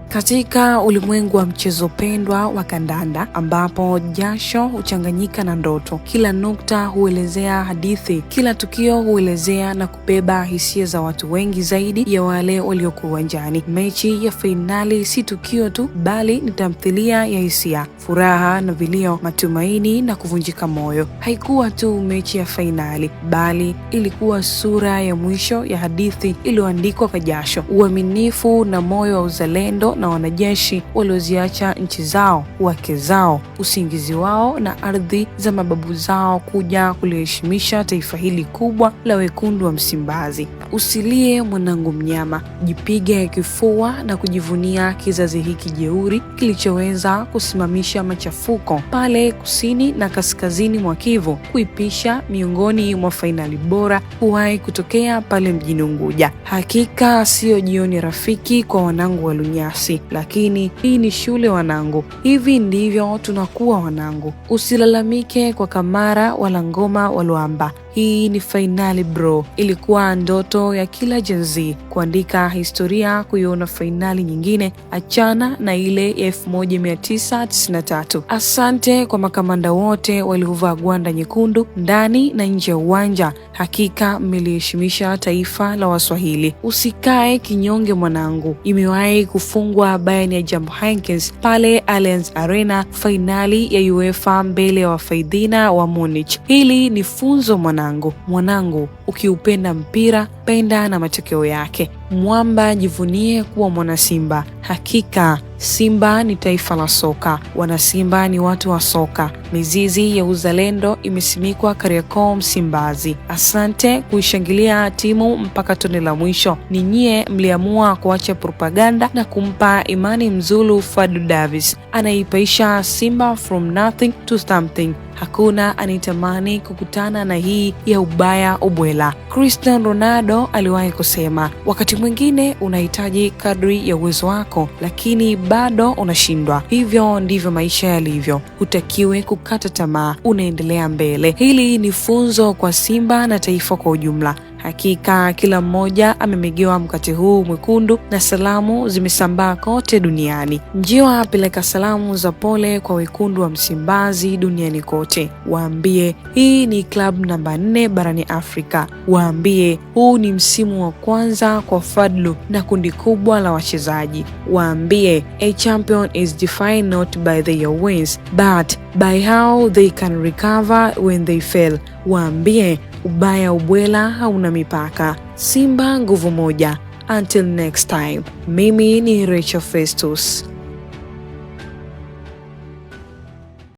Katika ulimwengu wa mchezo pendwa wa kandanda ambapo jasho huchanganyika na ndoto, kila nukta huelezea hadithi, kila tukio huelezea na kubeba hisia za watu wengi zaidi ya wale waliokuwa uwanjani. Mechi ya fainali si tukio tu, bali ni tamthilia ya hisia, furaha na vilio, matumaini na kuvunjika moyo. Haikuwa tu mechi ya fainali, bali ilikuwa sura ya mwisho ya hadithi iliyoandikwa kwa jasho, uaminifu na moyo wa uzalendo na wanajeshi walioziacha nchi zao, wake zao, usingizi wao na ardhi za mababu zao kuja kuliheshimisha taifa hili kubwa la wekundu wa Msimbazi. Usilie mwanangu mnyama, jipige kifua na kujivunia kizazi hiki jeuri kilichoweza kusimamisha machafuko pale kusini na kaskazini mwa Kivu, kuipisha miongoni mwa fainali bora kuwahi kutokea pale mjini Unguja. Hakika sio jioni rafiki kwa wanangu wa Lunyasi, lakini hii ni shule wanangu. Hivi ndivyo tunakuwa wanangu. Usilalamike kwa kamara wala ngoma walwamba. Hii ni fainali bro. Ilikuwa ndoto ya kila Gen Z kuandika historia, kuiona fainali nyingine, achana na ile ya 1993. Asante kwa makamanda wote waliovaa gwanda nyekundu ndani na nje ya uwanja. Hakika mmeliheshimisha taifa la Waswahili. Usikae kinyonge mwanangu. Imewahi kufungwa Bayern ya Jambo Heinkens pale Allianz Arena, fainali ya UEFA mbele ya wafaidhina wa Munich. Hili ni funzo mwanangu. Mwanangu, ukiupenda mpira, penda na matokeo yake. Mwamba, jivunie kuwa mwana Simba. Hakika Simba ni taifa la soka. Wana Simba ni watu wa soka. Mizizi ya uzalendo imesimikwa Kariakoo Msimbazi. Asante kuishangilia timu mpaka tone la mwisho. Ni nyie mliamua kuacha propaganda na kumpa imani Mzulu Fadlu Davis, anaipaisha Simba from nothing to something. Hakuna anitamani kukutana na hii ya ubaya ubwela. Cristiano Ronaldo aliwahi kusema, wakati mwingine unahitaji kadri ya uwezo wako, lakini bado unashindwa. Hivyo ndivyo maisha yalivyo. Hutakiwi kukata tamaa, unaendelea mbele. Hili ni funzo kwa Simba na taifa kwa ujumla. Hakika kila mmoja amemegewa mkate huu mwekundu na salamu zimesambaa kote duniani. Njiwa peleka salamu za pole kwa wekundu wa Msimbazi duniani kote. Waambie hii ni klabu namba 4 barani Afrika. Waambie huu ni msimu wa kwanza kwa Fadlu na kundi kubwa la wachezaji. Waambie a champion is defined not by their wins but by how they can recover when they fail. Waambie ubaya ubwela hauna mipaka. Simba nguvu moja. Until next time. Mimi ni Rachel Festus.